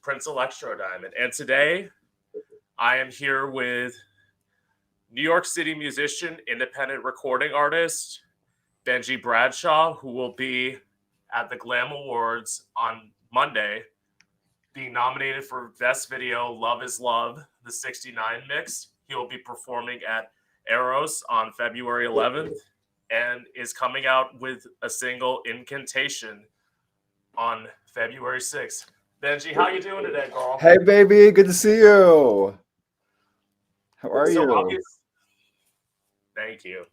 Prince Electro Diamond, and today I am here with New York City musician, independent recording artist, Benjy Bradshaw, who will be at the Glam Awards on Monday, being nominated for Best Video Love is Love, the 69 mix. He will be performing at Eros on February 11th and is coming out with a single, Incantation, on February 6th. Benjy, how you doing today, girl? Hey, baby. Good to see you. How are So you? Thank you.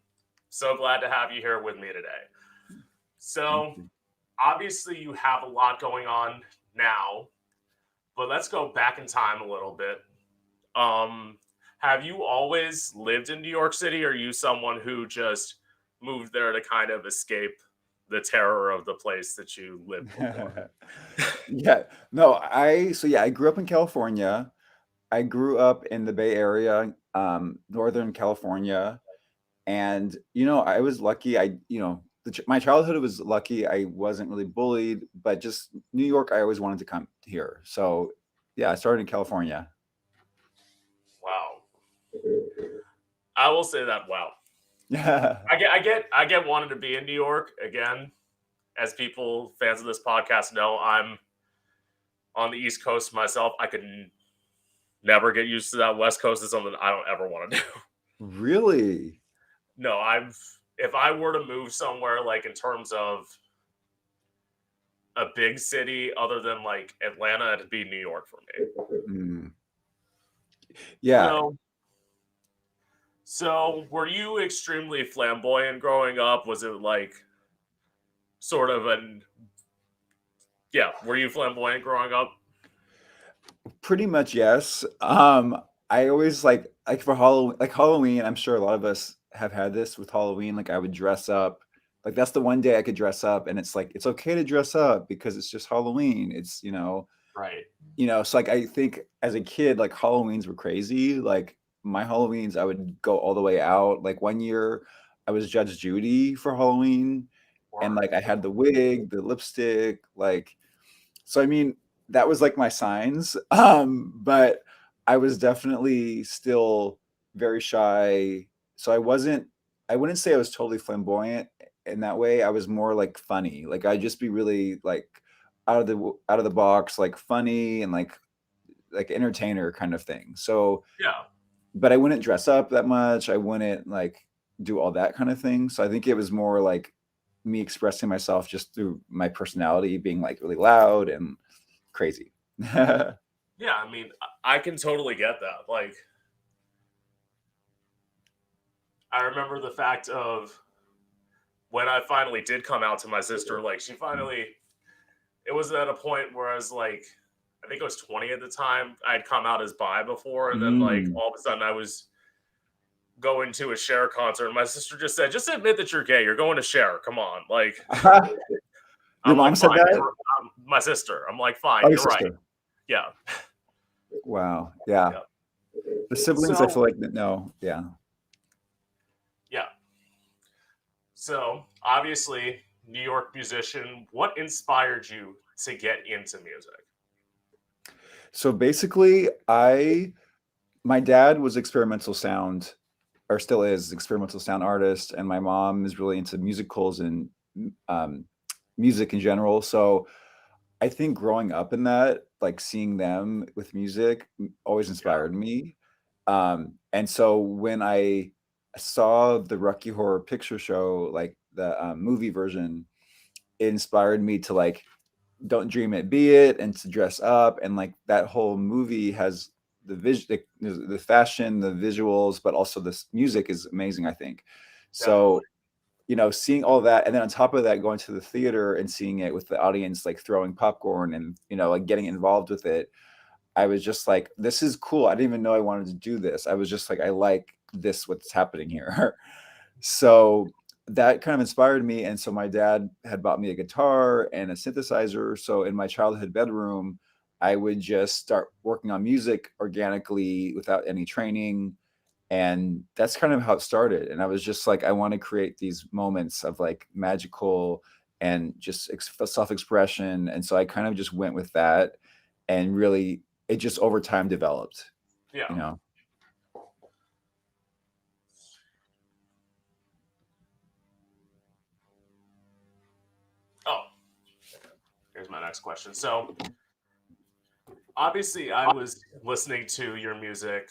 So glad to have you here with me today. So obviously you have a lot going on now, but let's go back in time a little bit. Have you always lived in New York City, or are you someone who just moved there to kind of escape the terror of the place that you lived before? I grew up in California. I grew up in the Bay Area, Northern California. And, I was lucky. My childhood was lucky. I wasn't really bullied, but just New York, I always wanted to come here. So, yeah, I started in California. Wow. I will say that, wow. Yeah. I get wanting to be in New York again. As people, fans of this podcast know, I'm on the East Coast myself. I could never get used to that. West Coast is something I don't ever want to do. Really? No, if I were to move somewhere, like in terms of a big city other than like Atlanta, it'd be New York for me. Yeah. So were you extremely flamboyant growing up? Was it like sort of were you flamboyant growing up? Pretty much, yes. I always like for Halloween, I'm sure a lot of us have had this with Halloween. Like I would dress up. Like that's the one day I could dress up, and it's like it's okay to dress up because it's just Halloween. It's Right. So like I think as a kid, like Halloweens were crazy. Like my Halloweens, I would go all the way out. Like one year I was Judge Judy for Halloween, and like I had the wig, the lipstick, like so I mean that was like my signs. But I was definitely still very shy. So I wouldn't say I was totally flamboyant in that way. I was more like funny. Like I'd just be really like out of the box, like funny and like entertainer kind of thing. So Yeah. but I wouldn't dress up that much. I wouldn't like do all that kind of thing. So I think it was more like me expressing myself just through my personality being like really loud and crazy. Yeah, I mean, I can totally get that. Like, I remember the fact of when I finally did come out to my sister, like, it was at a point where I was like, I think I was 20 at the time. I'd come out as bi before, and then, like, all of a sudden I was going to a Cher concert, and my sister just said, just admit that you're gay. You're going to Cher. Come on. Like, Your mom said that? My sister. I'm like, fine, Oh, you're right. Yeah. Wow. Yeah. The siblings, I feel like no. Yeah. Yeah. So obviously, New York musician. What inspired you to get into music? So basically, my dad was experimental sound, or still is experimental sound artist, and my mom is really into musicals and music in general. So I think growing up in that, like seeing them with music always inspired me. And so when I saw the Rocky Horror Picture Show, like the movie version, it inspired me to like don't dream it, be it, and to dress up. And like that whole movie has the fashion, the visuals, but also this music is amazing, I think. So seeing all that, and then on top of that, going to the theater and seeing it with the audience, like throwing popcorn and like getting involved with it, I was just like, this is cool. I didn't even know I wanted to do this. I was just like, I like this, what's happening here. So that kind of inspired me. And so my dad had bought me a guitar and a synthesizer. So in my childhood bedroom, I would just start working on music organically without any training. And that's kind of how it started. And I was just like, I want to create these moments of like magical and just self-expression. And so I kind of just went with that. and really it just over time developed, Yeah. you know. Oh, here's my next question. So, obviously, I was listening to your music,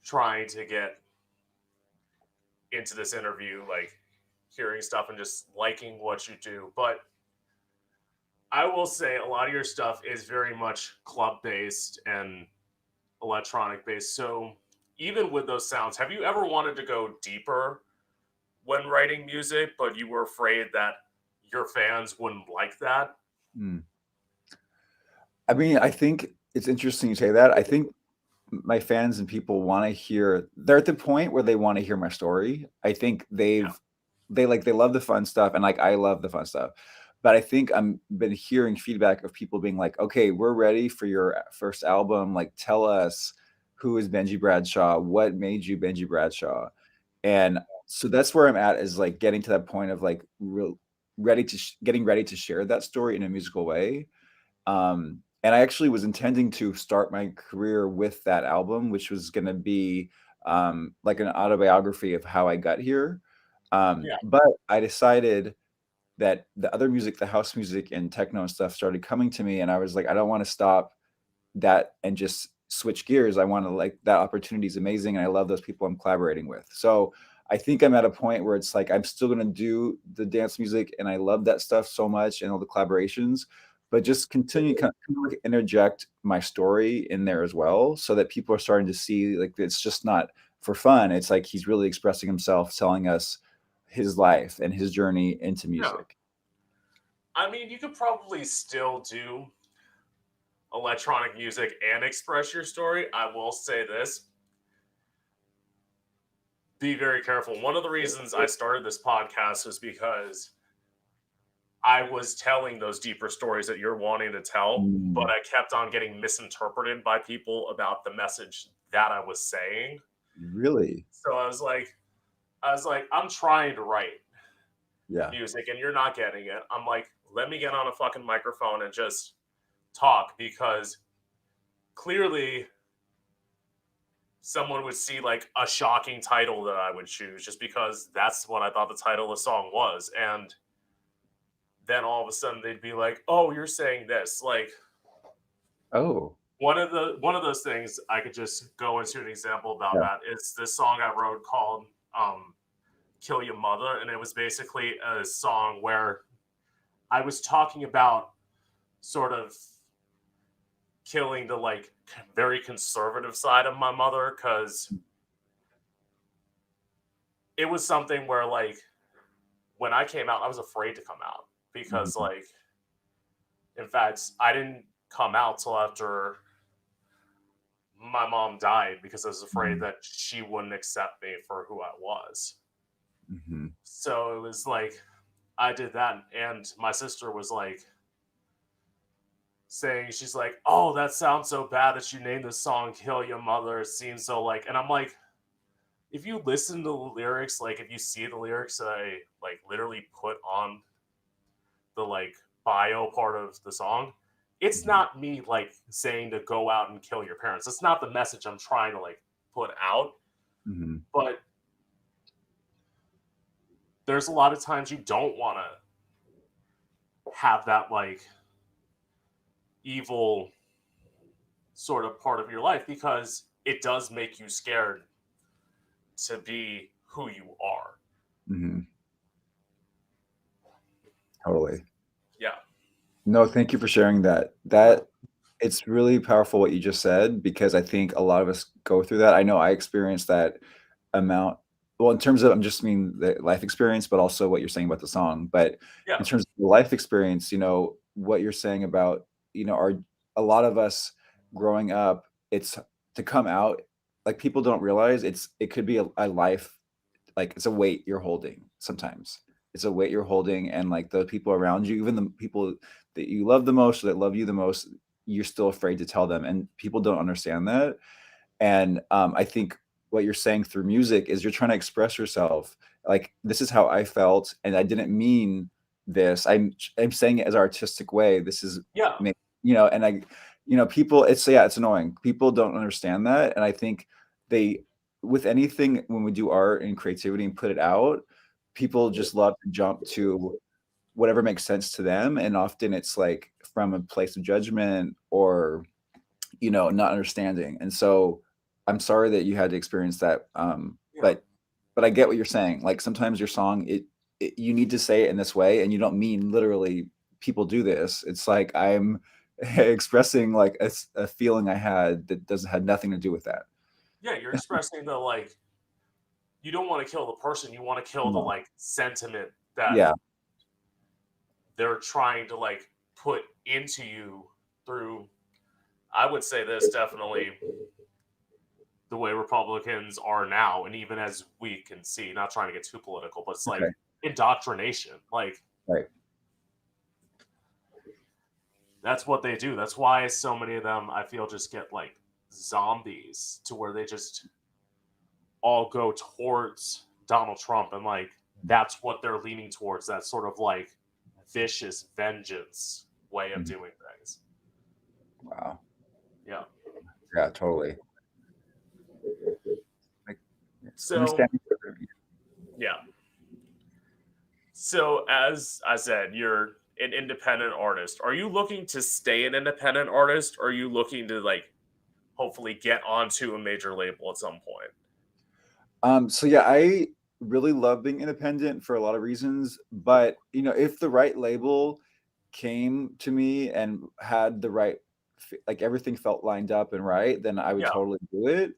trying to get into this interview, like hearing stuff and just liking what you do. But I will say a lot of your stuff is very much club based and electronic based. So, even with those sounds, have you ever wanted to go deeper when writing music, but you were afraid that your fans wouldn't like that? Mm. I mean, I think it's interesting you say that. I think my fans and people want to hear, they're at the point where they want to hear my story. I think Yeah. they love the fun stuff, and like I love the fun stuff. But I think I'm been hearing feedback of people being like, okay, we're ready for your first album. Like, tell us, who is Benjy Bradshaw? What made you Benjy Bradshaw? And so that's where I'm at, is like getting to that point of like real getting ready to share that story in a musical way. And I actually was intending to start my career with that album, which was going to be like an autobiography of how I got here. Yeah. But I decided that the other music, the house music and techno and stuff, started coming to me, and I was like, I don't want to stop that and just switch gears. I want to, like, that opportunity is amazing, and I love those people I'm collaborating with. So I think I'm at a point where it's like I'm still going to do the dance music, and I love that stuff so much and all the collaborations, but just continue kind of like interject my story in there as well, so that people are starting to see like it's just not for fun. It's like he's really expressing himself, telling us his life and his journey into Yeah. music. I mean, you could probably still do electronic music and express your story. I will say this, be very careful. One of the reasons I started this podcast was because I was telling those deeper stories that you're wanting to tell, but Mm, I kept on getting misinterpreted by people about the message that I was saying. really? So I was like, I'm trying to write Yeah. music and you're not getting it. I'm like, let me get on a fucking microphone and just talk, because clearly someone would see like a shocking title that I would choose just because that's what I thought the title of the song was. And then all of a sudden they'd be like, "Oh, you're saying this." Like, Oh, one of those things I could just go into an example about yeah. that is this song I wrote called Kill Your Mother, and it was basically a song where I was talking about sort of killing the like very conservative side of my mother, cuz it was something where like when I came out I was afraid to come out, because Mhm. like in fact I didn't come out till after my mom died, because I was afraid Mhm. that she wouldn't accept me for who I was. Mhm. So it was like I did that, and my sister was like saying, she's like, "Oh, that sounds so bad that you named this song Kill Your Mother. It seems so like," and I'm like, if you listen to the lyrics, like if you see the lyrics that I like literally put on the like bio part of the song, it's Mhm. not me like saying to go out and kill your parents. It's not the message I'm trying to like put out. Mhm. But there's a lot of times you don't want to have that like evil sort of part of your life, because it does make you scared to be who you are. Mhm. Totally. Yeah. No, thank you for sharing that. Yeah. It's really powerful what you just said, because I think a lot of us go through that. I know I experienced that amount. Well, in terms of, I'm just mean the life experience, but also what you're saying about the song. But Yeah. in terms of the life experience, what you're saying about, our a lot of us growing up, it's to come out, like people don't realize it could be a life, like it's a weight you're holding sometimes. It's a weight you're holding, and like the people around you, even the people that you love the most, or that love you the most, you're still afraid to tell them, and people don't understand that. And I think what you're saying through music is you're trying to express yourself. Like, this is how I felt, and I didn't mean this. I'm saying it as an artistic way. This is Yeah. me, and people, it's annoying. People don't understand that. And I think they, with anything, when we do art and creativity and put it out, people just love to jump to whatever makes sense to them. And often it's like from a place of judgment or, not understanding. And so I'm sorry that you had to experience that. Yeah. But I get what you're saying. Like sometimes your song, you need to say it in this way, and you don't mean literally people do this. It's like I'm expressing like a feeling I had that doesn't had nothing to do with that. Yeah, you're expressing the like you don't want to kill the person, you want to kill the No. like sentiment that Yeah. they're trying to like put into you through, I would say this definitely the way Republicans are now, and even as we can see, not trying to get too political, but it's like Okay. indoctrination. Like Right. that's what they do. That's why so many of them I feel just get like zombies to where they just all go towards Donald Trump and like that's what they're leaning towards, that sort of like vicious vengeance way of Mhm. doing things. Wow. Yeah. Yeah, totally. Like, So understanding. yeah. So as I said, you're an independent artist. Are you looking to stay an independent artist, or are you looking to like hopefully get onto a major label at some point? So yeah, I really love being independent for a lot of reasons, but if the right label came to me and had the right, like everything felt lined up and right, then I would Yeah. totally do it.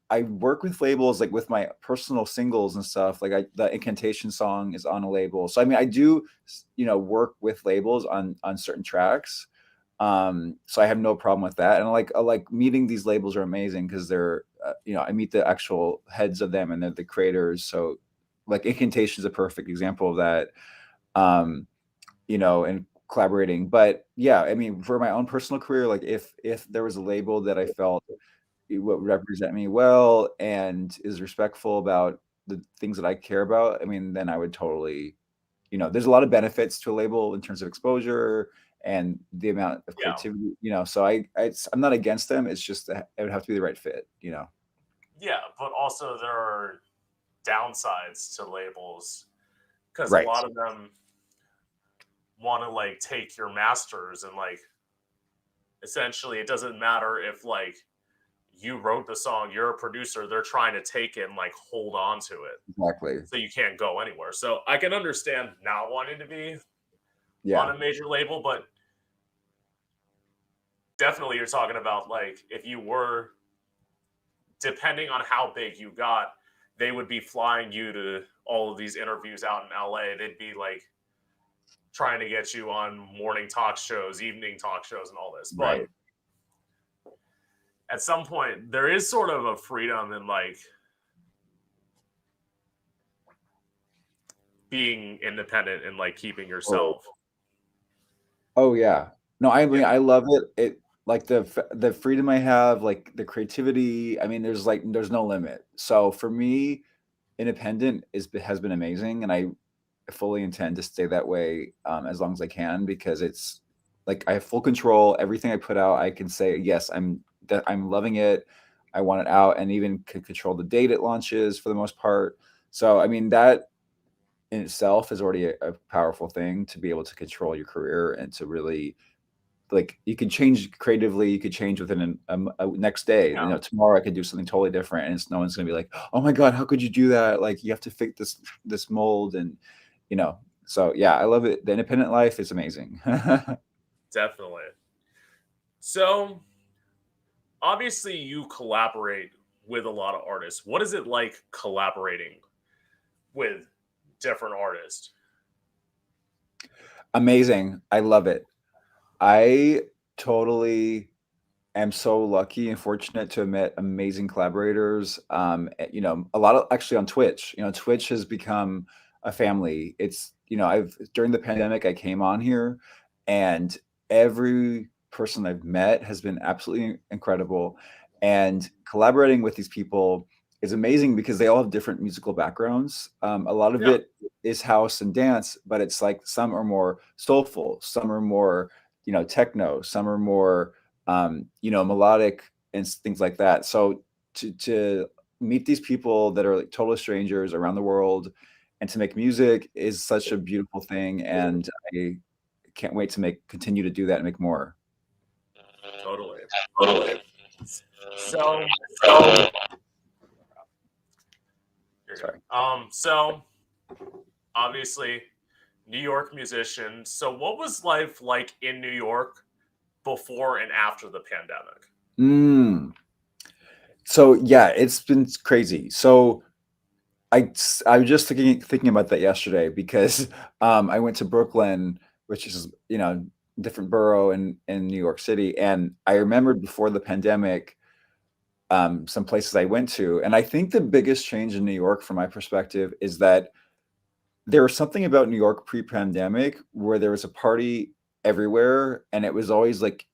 I work with labels like with my personal singles and stuff. Like the Incantation song is on a label, so I mean I do work with labels on certain tracks. So I have no problem with that, and I like meeting these labels are amazing because they're I meet the actual heads of them and they're the creators. So like Incantation is a perfect example of that. And collaborating. But yeah, I mean, for my own personal career, like if there was a label that I felt it would represent me well and is respectful about the things that I care about, I mean, then I would totally, there's a lot of benefits to a label in terms of exposure and the amount of Yeah. creativity, so I'm not against them. It's just that it would have to be the right fit. Yeah, but also there are downsides to labels because a Right. lot of them want to like take your masters and like essentially it doesn't matter if like you wrote the song, you're a producer, they're trying to take it and like hold on to it. Exactly. So you can't go anywhere. So I can understand not wanting to be on Yeah. a major label, but definitely you're talking about like if you were, depending on how big you got, they would be flying you to all of these interviews out in LA. They'd be like trying to get you on morning talk shows, evening talk shows, and all this. But Right. at some point, there is sort of a freedom in like being independent and like keeping Oh, yourself. oh yeah. No, I Yeah. mean, I love it. It like the freedom I have, like the creativity. I mean, there's no limit. So for me, independent has been amazing, and I fully intend to stay that way as long as I can because it's like I have full control. Everything I put out, I can say yes, I'm loving it. I want it out, and even can control the date it launches for the most part. So I mean that in itself is already a powerful thing to be able to control your career and to really like you can change creatively. You could change within a next day. Yeah. Tomorrow I could do something totally different, and no one's gonna be like, "Oh my god, how could you do that?" Like you have to fit this mold, and So yeah, I love it. The independent life is amazing. Definitely. So obviously you collaborate with a lot of artists. What is it like collaborating with different artists? Amazing. I love it. I totally am so lucky and fortunate to have met amazing collaborators. A lot of actually on Twitch. Twitch has become a family. It's I've during the pandemic I came on here, and every person I've met has been absolutely incredible. And collaborating with these people is amazing because they all have different musical backgrounds. A lot of Yeah. it is house and dance, but it's like some are more soulful, some are more techno, some are more melodic and things like that. So to meet these people that are like total strangers around the world and to make music is such a beautiful thing, and I can't wait to continue to do that and make more. Totally. Totally. So So, you're Sorry. good. So obviously, New York musician. So what was life like in New York before and after the pandemic? So yeah, it's been crazy. So I was just thinking about that yesterday because I went to Brooklyn, which is different borough in New York City, and I remembered before the pandemic some places I went to, and I think the biggest change in New York, from my perspective, is that there was something about New York pre-pandemic where there was a party everywhere, and it was always like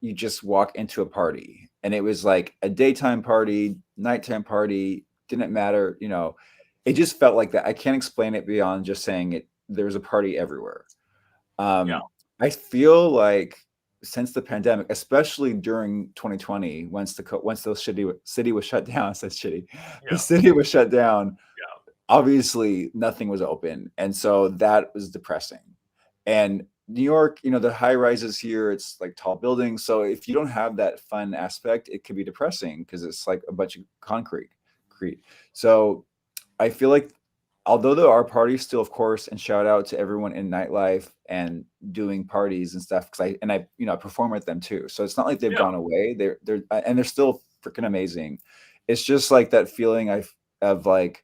you just walk into a party, and it was like a daytime party, nighttime party, didn't matter. It just felt like that. I can't explain it beyond just saying it. There was a party everywhere. Yeah. I feel like since the pandemic, especially during 2020, once the city was shut down, I said shitty, the Yeah. city was shut down. Yeah. Obviously, nothing was open, and so that was depressing. And New York, the high rises here, it's like tall buildings. So if you don't have that fun aspect, it can be depressing because it's like a bunch of concrete. So I feel like although there are parties still, of course, and shout out to everyone in nightlife and doing parties and stuff, because I perform with them too. So it's not like they've gone away. They're still freaking amazing. It's just like that feeling of like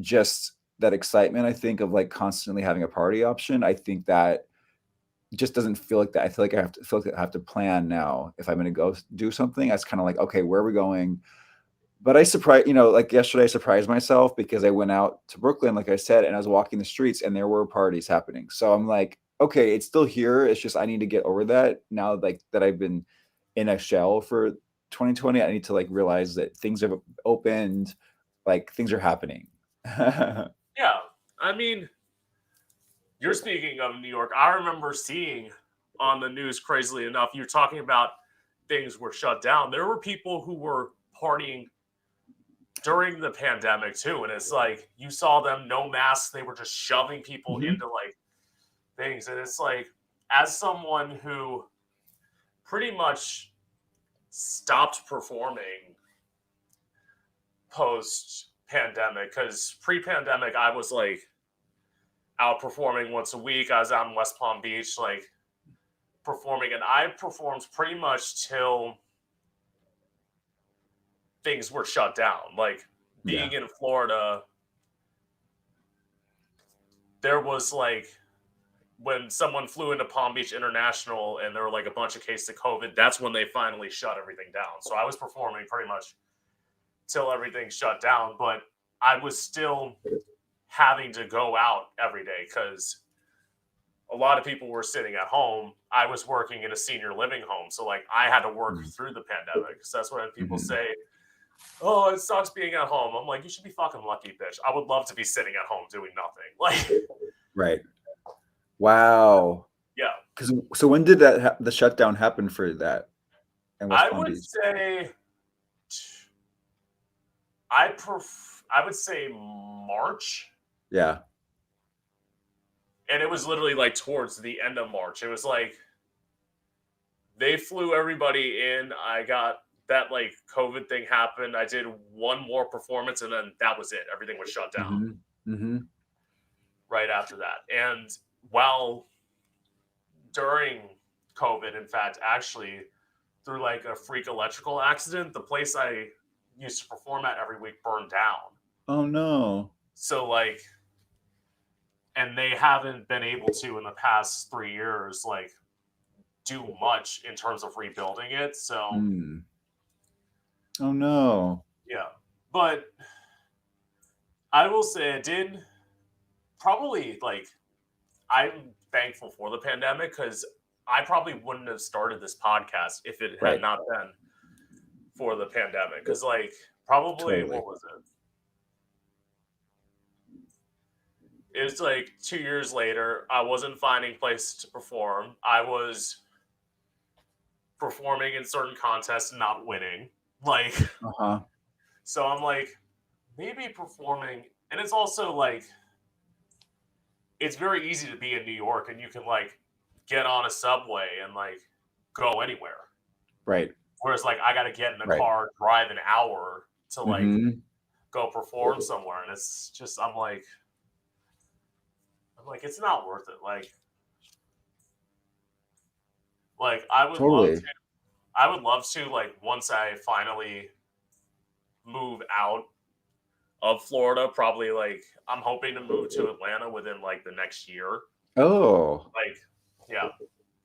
just that excitement, I think, of like constantly having a party option. I think that just doesn't feel like that. I feel like I have to plan now if I'm going to go do something. That's kind of like, okay, where are we going? But like yesterday, I surprised myself because I went out to Brooklyn, like I said, and I was walking the streets and there were parties happening. So I'm like, okay, it's still here. It's just I need to get over that now, like that I've been in a shell for 2020. I need to like realize that things have opened, like things are happening. Yeah. I mean, you're speaking of New York. I remember seeing on the news, crazily enough, you're talking about things were shut down. There were people who were partying during the pandemic too, and it's like you saw them no masks. They were just shoving people Mhm. into like things, and it's like, as someone who pretty much stopped performing post pandemic, because pre-pandemic I was like out performing once a week. I was out in West Palm Beach, like performing, and I performed pretty much till things were shut down. Like being in Florida, there was like when someone flew into Palm Beach International and there were like a bunch of cases of COVID, that's when they finally shut everything down. So I was performing pretty much till everything shut down, but I was still having to go out every day because a lot of people were sitting at home. I was working in a senior living home. So like I had to work through the pandemic. So that's when people say, oh, it sucks being at home. I'm like, you should be fucking lucky, bitch. I would love to be sitting at home doing nothing. Like, Right. Wow. yeah. So when did the shutdown happen for that in West I Palm would Beach? say I would say March. Yeah. And it was literally like towards the end of March. It was like they flew everybody in. I got that like COVID thing happened. I did one more performance and then that was it. Everything was shut down right after that. And while during COVID, in fact, actually through like a freak electrical accident, the place I used to perform at every week burned down. Oh no. So like, and they haven't been able to in the past 3 years, like do much in terms of rebuilding it. So Oh no. yeah, but I will say I did probably like, I'm thankful for the pandemic because I probably wouldn't have started this podcast if it had not been for the pandemic. Because like probably Totally. what was it? It was like 2 years later. I wasn't finding places to perform. I was performing in certain contests and not winning. Like, Uh-huh. so I'm like, maybe performing, and it's also like, it's very easy to be in New York and you can like get on a subway and like go anywhere. Right. Whereas like I got to get in a Right. car, drive an hour to like Mhm. go perform somewhere, and it's just I'm like it's not worth it. Like Totally. I would love to like once I finally move out of Florida, probably like I'm hoping to move to Atlanta within like the next year. Oh. Like, yeah,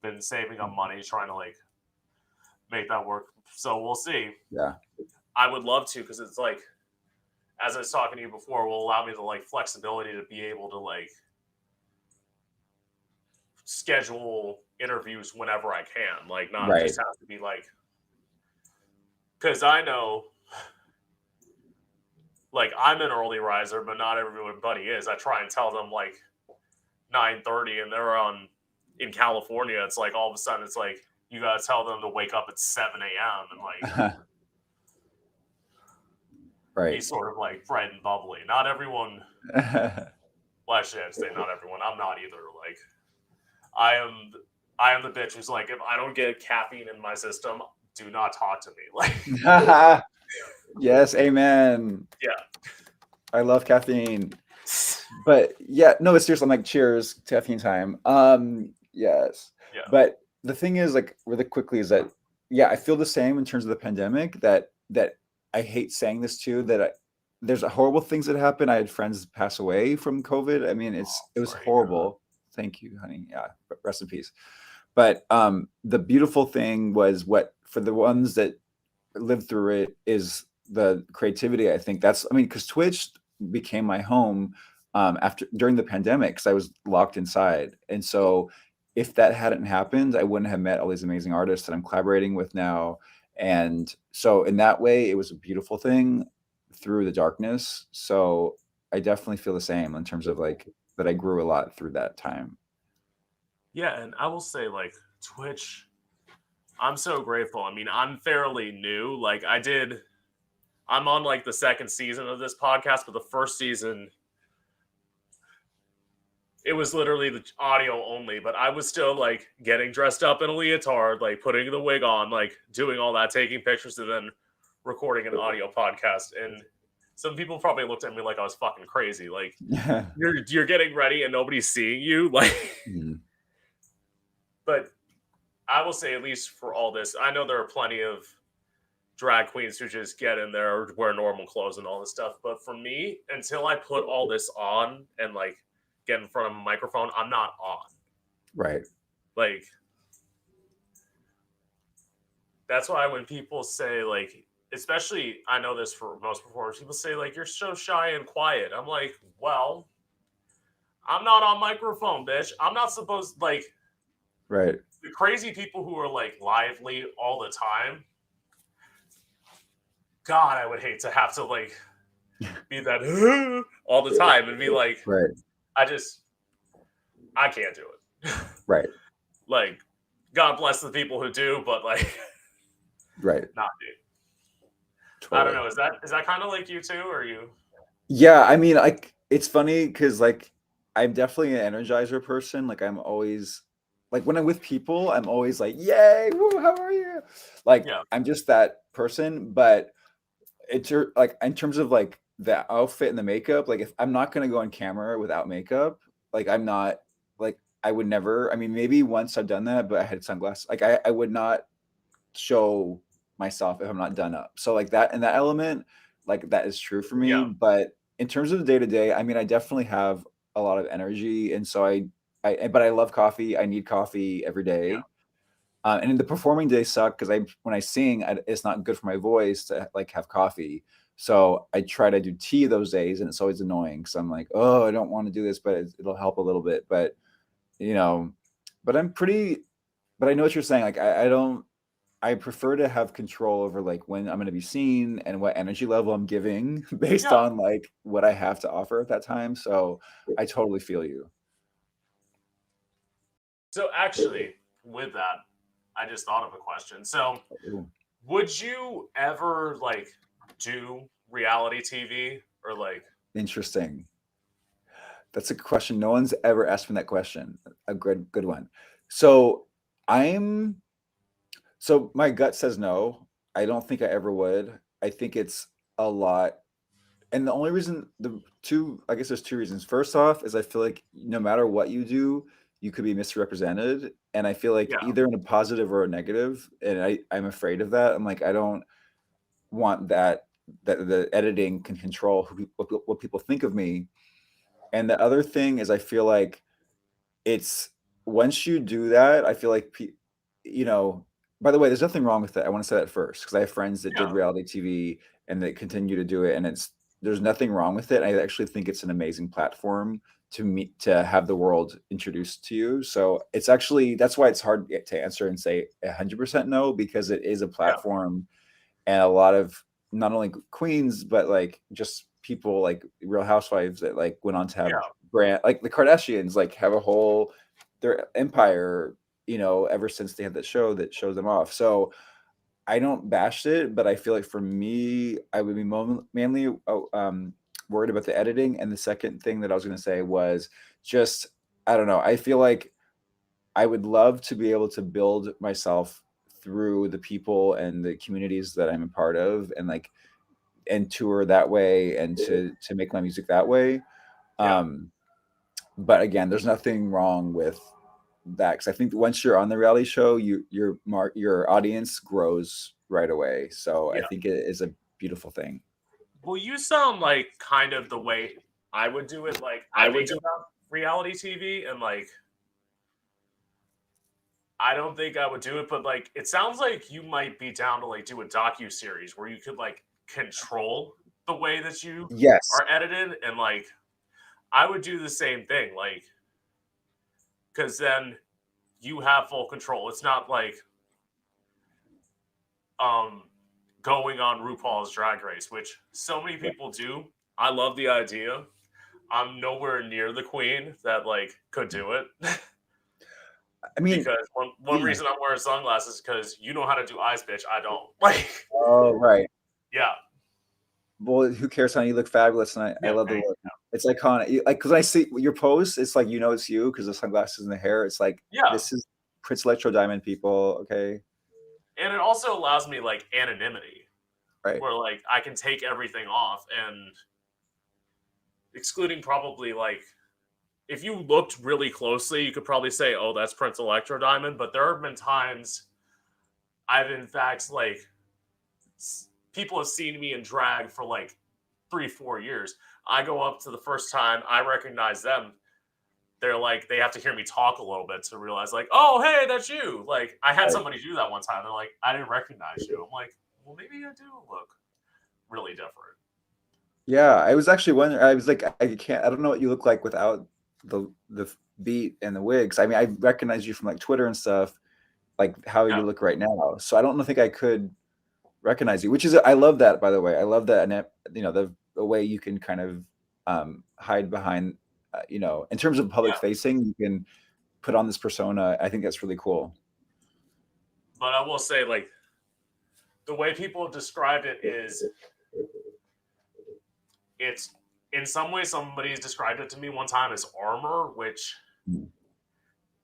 been saving up money trying to like make that work. So we'll see. Yeah. I would love to because it's like, as I was talking to you before, will allow me the like flexibility to be able to like schedule interviews whenever I can. Like, not Right. just have to be like, because I know, like, I'm an early riser, but not everybody is. I try and tell them like 9:30, and they're on in California. It's like all of a sudden, it's like you gotta tell them to wake up at 7 a.m. and like be Right. sort of like bright and bubbly. Not everyone. Well, actually, I'd say not everyone. I'm not either. Like, I am. I am the bitch who's like, if I don't get caffeine in my system, do not talk to me. Like, Yes, amen. yeah. I love caffeine. But yeah, no, it's seriously, I'm like, cheers, caffeine time. Yes. Yeah. But the thing is, like, really quickly, is that yeah, I feel the same in terms of the pandemic. That I hate saying this too. There's horrible things that happen. I had friends pass away from COVID. I mean, it was Sorry. horrible. Thank you, honey. Yeah, rest in peace. But the beautiful thing was, what for the ones that lived through it, is the creativity. I think that's, I mean, because Twitch became my home after during the pandemic, because I was locked inside. And so if that hadn't happened, I wouldn't have met all these amazing artists that I'm collaborating with now. And so in that way, it was a beautiful thing through the darkness. So I definitely feel the same in terms of like that I grew a lot through that time. Yeah, and I will say, like, Twitch, I'm so grateful. I mean, I'm fairly new. Like, I'm on like the second season of this podcast, but the first season, it was literally the audio only, but I was still like getting dressed up in a leotard, like putting the wig on, like doing all that, taking pictures, and then recording an audio podcast. And some people probably looked at me like I was fucking crazy. Like, you're getting ready and nobody's seeing you. Like, Mhm. but I will say, at least for all this, I know there are plenty of drag queens who just get in there, wear normal clothes and all this stuff. But for me, until I put all this on and like get in front of a microphone, I'm not on. Right. Like, that's why when people say, like, especially I know this for most performers, people say like, you're so shy and quiet. I'm like, well, I'm not on microphone, bitch. I'm not supposed, like, Right. the crazy people who are like lively all the time. God, I would hate to have to like be that all the time and be like, Right. I can't do it. Right. Like, God bless the people who do, but like, Right. not me. Totally. I don't know. Is that kind of like you too, or you? Yeah, I mean, like, it's funny because like I'm definitely an energizer person. Like, I'm always like, when I'm with people, I'm always like, "Yay, woo, how are you?" Like, Yeah, I'm just that person. But like in terms of like the outfit and the makeup, like if I'm not gonna go on camera without makeup, like I'm not, like, I would never. I mean, maybe once I've done that, but I had sunglasses. Like, I would not show myself if I'm not done up. So like that, and that element, like that is true for me. yeah, But in terms of the day to day, I mean, I definitely have a lot of energy, and so but I love coffee. I need coffee every yeah, day. And the performing days suck because when I sing, it's not good for my voice to like have coffee. So I try to do tea those days, and it's always annoying. So I'm like, oh, I don't want to do this, but it'll help a little bit. But you know, but I'm pretty. But I know what you're saying. Like, I don't. I prefer to have control over like when I'm going to be seen and what energy level I'm giving based yeah. on like what I have to offer at that time. So I totally feel you. So actually, with that, I just thought of a question. So, Ooh, would you ever like do reality TV or like interesting. That's a question. No one's ever asked me that question. A good one. So I'm so my gut says no. I don't think I ever would. I think it's a lot. And the only reason I guess there's two reasons. First off, is I feel like no matter what you do, you could be misrepresented. And I feel like yeah, either in a positive or a negative. And I'm afraid of that. I'm like, I don't want that the editing can control what people think of me. And the other thing is I feel like it's once you do that, I feel like you know, by the way, there's nothing wrong with that. I want to say that first because I have friends that did yeah, reality TV and that continue to do it, and there's nothing wrong with it. I actually think it's an amazing platform to have the world introduced to you. So it's actually that's why it's hard to answer and say 100% no, because it is a yeah, platform and a lot of not only queens but like just people like Real Housewives that like went on to have yeah, brand like the Kardashians like have a whole their empire, ever since they had that show that shows them off. So I don't bash it, but I feel like for me, I would be mainly worried about the editing. And the second thing that I was going to say was just I don't know. I feel like I would love to be able to build myself through the people and the communities that I'm a part of and tour that way and to make my music that way. yeah, Um, but again, there's nothing wrong with that because I think once you're on the reality show, your audience grows right away. So I yeah. think it is a beautiful thing. Well, you sound like kind of the way I would do it. Like I I would think do. about reality TV and like I don't think I would do it, but like it sounds like you might be down to like do a docu series where you could like control the way that you Yes. are edited, and like I would do the same thing, like because then you have full control. It's not like um going on RuPaul's Drag Race, which so many people do. I love the idea. I'm nowhere near the queen that like could do it. I mean, Because one yeah. reason I'm wearing sunglasses is because you know how to do eyes, bitch. I don't. Like, Oh, right. yeah, Well, who cares, honey? You look fabulous, and I yeah, love the thank look. It's iconic. Like, because I see your post, it's like it's you because the sunglasses and the hair. It's like you. Yeah, this is Prince Electro Diamond people. Okay, and it also allows me like anonymity, right. where like I can take everything off and excluding probably like if you looked really closely, you could probably say, "Oh, that's Prince Electro Diamond." But there have been times I've in fact like people have seen me in drag for like 3 4 years. I go up to the first time, I recognize them. They're like they have to hear me talk a little bit to realize like, oh hey, that's you. Like I had Right. somebody do that one time. They're like, I didn't recognize you. I'm like, well maybe I do look really different. Yeah, I was actually wondering. I was like, I can't. I don't know what you look like without the beat and the wigs. I mean, I recognize you from like Twitter and stuff, like how Yeah, you look right now. So I don't think I could recognize you, which is I love that, by the way. I love that, and the way you can kind of hide behind, in terms of public yeah. facing, you can put on this persona. I think that's really cool. But I will say like the way people have described it is it's in some ways somebody's described it to me one time as armor, which Mm.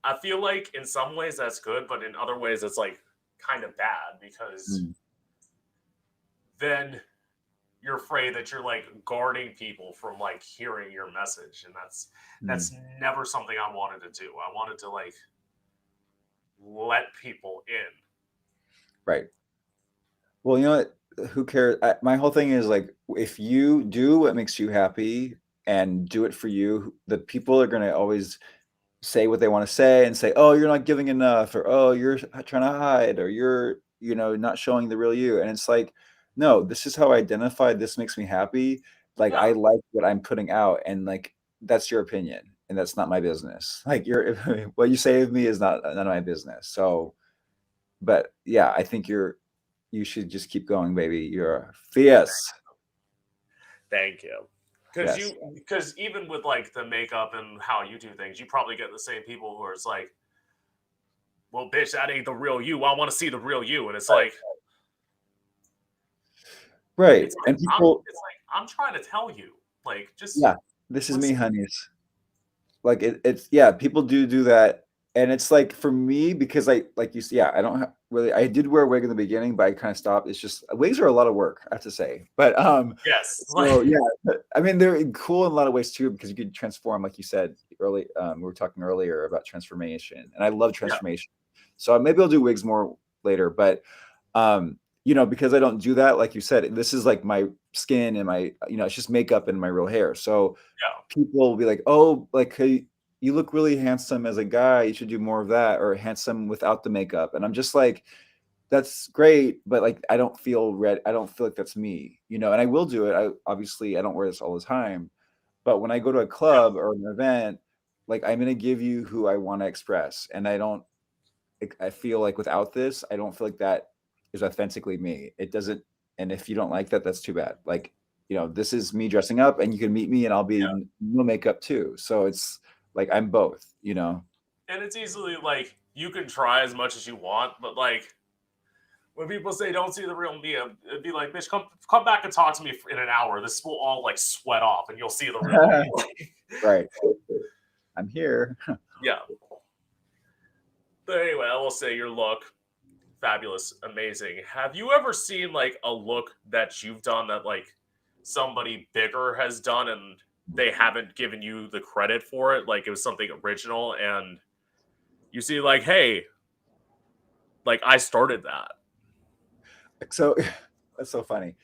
I feel like in some ways that's good, but in other ways it's like kind of bad because Mm. then you're afraid that you're like guarding people from like hearing your message, and Mm. that's never something I wanted to do. I wanted to like let people in. Right. Well, you know what? Who cares? My whole thing is like, if you do what makes you happy and do it for you, the people are going to always say what they want to say and say, "Oh, you're not giving enough," or "Oh, you're trying to hide," or "You're, not showing the real you." And it's like, no, this is how I identify. This makes me happy. Like Yeah, I like what I'm putting out, and like that's your opinion, and that's not my business. Like what you say of me is not none of my business. So, but yeah, I think you should just keep going, baby. You're fierce. thank you. Yes. Because even with like the makeup and how you do things, you probably get the same people who are it's like, well, bitch, that ain't the real you. I want to see the real you. And it's like, Right. it's like And people, I'm trying to tell you, like, just yeah, this is me, listen. honeys. Like it's yeah, people do that, and it's like for me because I like you yeah, I don't really I did wear a wig in the beginning, but I kind of stopped. It's just wigs are a lot of work, I have to say. But Yes, like, so yeah, but, I mean they're cool in a lot of ways too because you can transform, like you said early. We were talking earlier about transformation, and I love yeah, transformation. So maybe I'll do wigs more later, but because I don't do that, like you said, this is like my skin and my, it's just makeup and my real hair. So yeah, people will be like, oh, like, hey, you look really handsome as a guy. You should do more of that, or handsome without the makeup. And I'm just like, that's great, but like, I don't feel red. I don't feel like that's me, and I will do it. I don't wear this all the time, but when I go to a yeah. club or an event, like I'm going to give you who I want to express. And I feel like without this, I don't feel like that is authentically me. It doesn't, and if you don't like that, that's too bad. Like, this is me dressing up, and you can meet me, and I'll be no makeup too. So it's like I'm both. And it's easily like you can try as much as you want, but like when people say don't see the real me, it'd be like, bitch, come back and talk to me in an hour. This will all like sweat off, and you'll see the real me. Right. I'm here. Yeah. But anyway, I will say your look, fabulous, amazing. Have you ever seen like a look that you've done that like somebody bigger has done and they haven't given you the credit for it? Like it was something original and you see like, hey, like I started that. So that's so funny.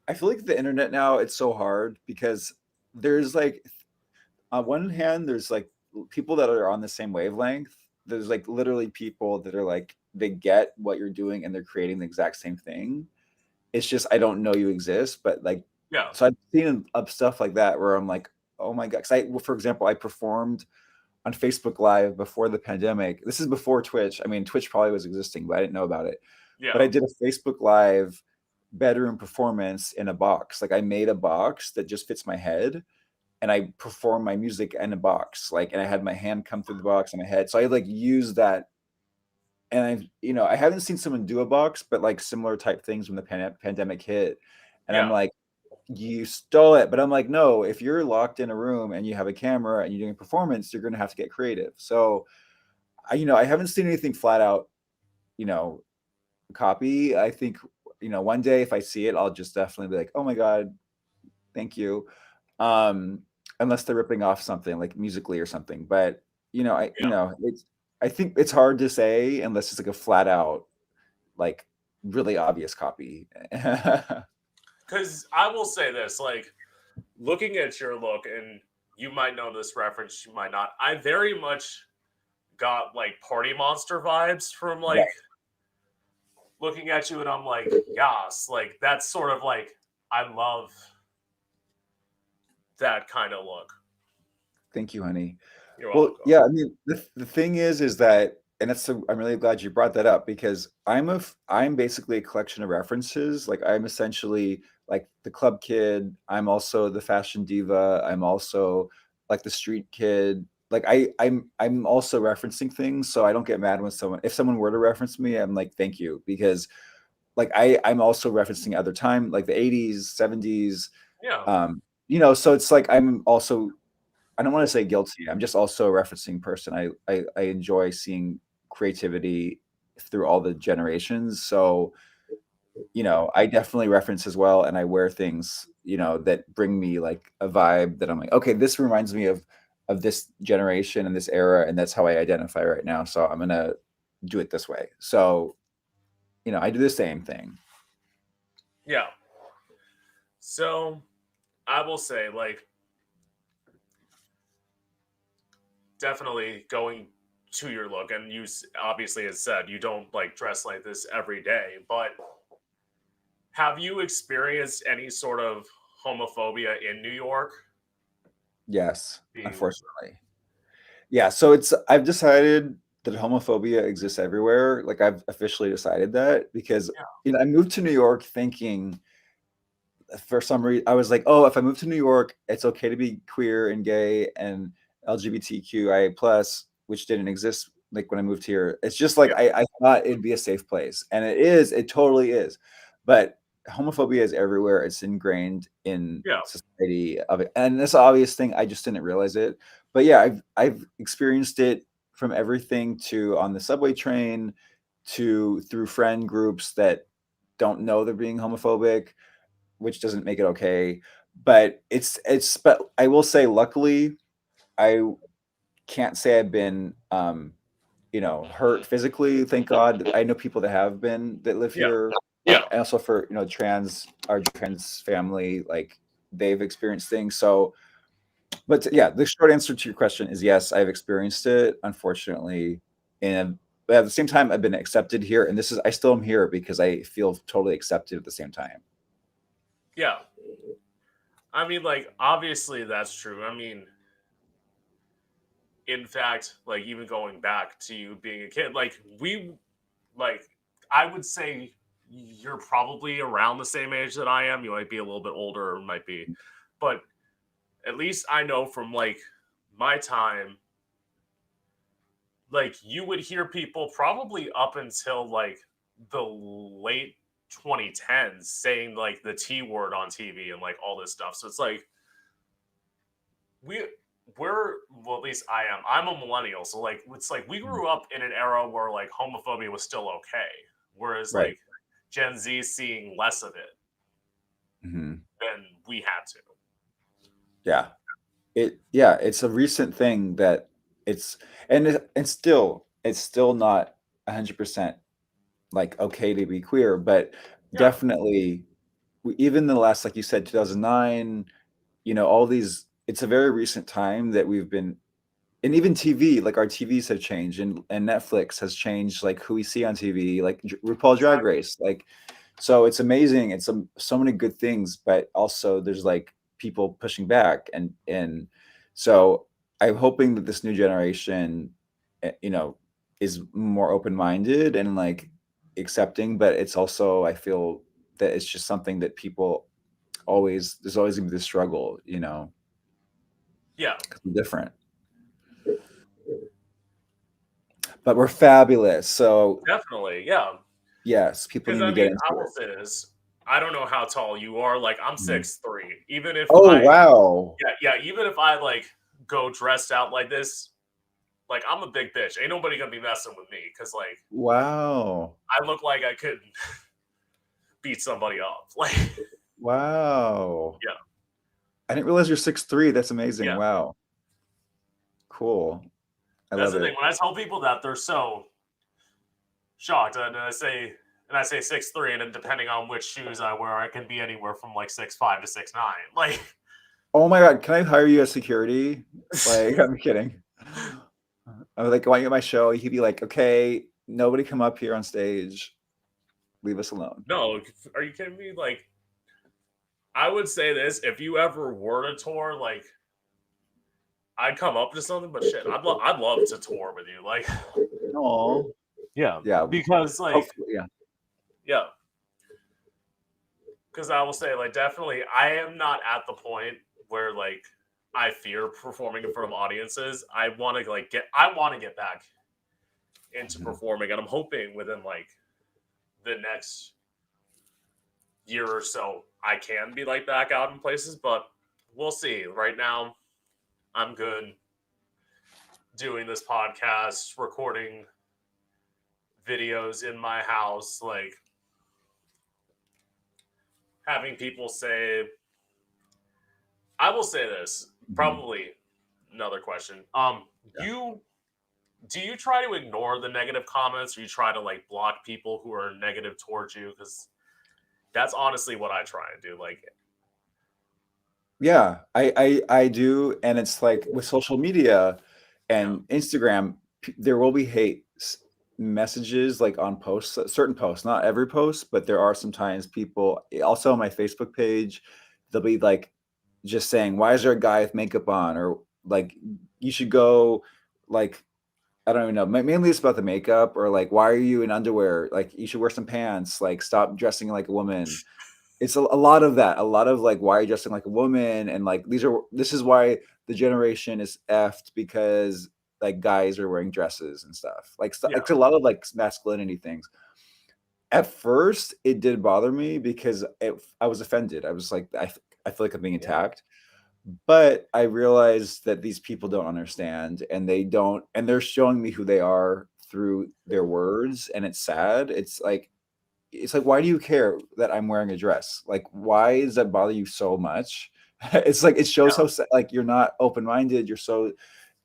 I feel like the internet now, it's so hard because there's like, on one hand, there's like people that are on the same wavelength. There's like literally people that are like, they get what you're doing and they're creating the exact same thing. It's just I don't know you exist, but like, Yeah. so I've seen up stuff like that where I'm like, oh my god. Because well, for example, I performed on Facebook Live before the pandemic. This is before Twitch. I mean, Twitch probably was existing, but I didn't know about it. But Yeah. I did a Facebook Live bedroom performance in a box. Like I made a box that just fits my head, and I perform my music in a box. Like, and I had my hand come through the box and my head. So I like used that, and I haven't seen someone do a box, but like similar type things when the pandemic hit. And I'm Yeah. like, you stole it. But I'm like, no, if you're locked in a room and you have a camera and you're doing a performance, you're going to have to get creative. So I haven't seen anything flat out, you know, copy. I think, one day if I see it, I'll just definitely be like, oh my God, thank you. Um, unless they're ripping off something like musically or something. But Yeah. I think it's hard to say unless it's like a flat out, like really obvious copy. Because I will say this, like looking at your look, and you might know this reference, you might not. I very much got like Party Monster vibes from Yeah. like looking at you, and I'm like, yas, like that's sort of like I love that kind of look. Thank you, honey. You're Well, welcome. yeah, I mean, the thing is that, and I'm really glad you brought that up because I'm basically a collection of references. Like I'm essentially like the club kid. I'm also the fashion diva. I'm also like the street kid. Like I'm also referencing things, so I don't get mad when if someone were to reference me, I'm like, thank you, because like I'm also referencing other time, like the 80s, 70s. Yeah. So it's like I'm also, I don't want to say guilty. I'm just also a referencing person. I enjoy seeing creativity through all the generations. So, I definitely reference as well, and I wear things, that bring me like a vibe that I'm like, okay, this reminds me of this generation and this era, and that's how I identify right now. So I'm gonna do it this way. So, I do the same thing. Yeah. So I will say, like, definitely going to your look, and you obviously has said you don't like dress like this every day, but have you experienced any sort of homophobia in New York? Yes, Being, unfortunately. Yeah, so I've decided that homophobia exists everywhere. Like I've officially decided that because yeah, I moved to New York thinking, for some reason, I was like, oh, if I move to New York, it's okay to be queer and gay and LGBTQIA plus, which didn't exist like when I moved here. It's just like Yeah. I thought it'd be a safe place, and it is. It totally is. But homophobia is everywhere. It's ingrained in Yeah. society of it, and this obvious thing. I just didn't realize it. But yeah, I've experienced it from everything to on the subway train to through friend groups that don't know they're being homophobic, which doesn't make it okay. But but I will say, luckily, I can't say I've been hurt physically, thank God. I know people that have been that live Yeah. here. Yeah. And also for our trans family, like they've experienced things. So, but yeah, the short answer to your question is yes, I've experienced it, unfortunately. And but at the same time, I've been accepted here, and I still am here because I feel totally accepted at the same time. Yeah. I mean, like, obviously that's true. I mean, in fact, like, even going back to you being a kid, like, I would say you're probably around the same age that I am. You might be a little bit older, might be, but at least I know from like my time, like, you would hear people probably up until like the late 2010s saying like the T word on TV and like all this stuff. So it's like we we're well, at least I am. I'm a millennial, so like it's like we Mhm. grew up in an era where like homophobia was still okay, whereas Right. like Gen Z is seeing less of it Hmm. than we had to. Yeah. It's a recent thing that it's and still it's still not 100% like okay to be queer, but Yeah, definitely even the last, like you said, 2009, all these, it's a very recent time that we've been, and even TV, like our TVs have changed, and Netflix has changed like who we see on TV, like RuPaul Drag exactly. Race, like, so it's amazing. It's so many good things, but also there's like people pushing back, and so I'm hoping that this new generation, you know, is more open minded and like accepting, but it's also, I feel that it's just something that people there's always gonna be the struggle, Yeah, because we're different, but we're fabulous. So definitely. Yeah, yes, people because need I to get mean, into I will it. say this: I don't know how tall you are. Like, I'm Mhm. 6'3". Even if Oh, I, wow. yeah, even if I like go dressed out like this, like I'm a big bitch. Ain't nobody gonna be messing with me because like Wow. I look like I could beat somebody up. Like, Wow. yeah, I didn't realize you're 6'3". That's amazing. yeah. Wow. Cool. I That's love the thing. it. When I tell people that, they're so shocked, and I say 6'3", and then depending on which shoes I wear, I can be anywhere from like 6'5" to 6'9". Like, Oh my God, can I hire you as security? Like, I'm kidding. I was like, going at my show, he'd be like, okay, nobody come up here on stage. Leave us alone. no, are you kidding me? Like, I would say this: if you ever were to tour, like, I'd come up to something, but shit, I'd love to tour with you. Like, Oh, yeah, yeah. because like, Hopefully, yeah. yeah, because I will say, like, definitely, I am not at the point where like I fear performing in front of audiences. I want to get back into Mhm. performing, and I'm hoping within like the next year or so I can be like back out in places, but we'll see. Right now, I'm good doing this podcast, recording videos in my house, like having people say. I will say this. Mhm. Probably another question. Yeah. You do you try to ignore the negative comments, or you try to like block people who are negative towards you? Because that's honestly what I try and do. Like, Yeah, I do, and it's like with social media yeah, and Instagram, there will be messages like on posts, certain posts, not every post, but there are sometimes people, also on my Facebook page, they'll be like just saying, "Why is there a guy with makeup on?" Or like, "You should go," like, I don't even know. Mainly it's about the makeup, or like, "Why are you in underwear? Like, you should wear some pants. Like, stop dressing like a woman." It's a lot of that, a lot of like, why are you dressing like a woman, and like this is why the generation is effed, because like guys are wearing dresses and stuff. Like Yeah. it's a lot of like masculinity things. At first, it did bother me because I was offended. I was like, I feel like I'm being attacked. But I realized that these people don't understand, and they're showing me who they are through their words, and it's sad. It's like, why do you care that I'm wearing a dress? Like, why does that bother you so much? It's like, it shows Yeah. how like you're not open-minded. You're so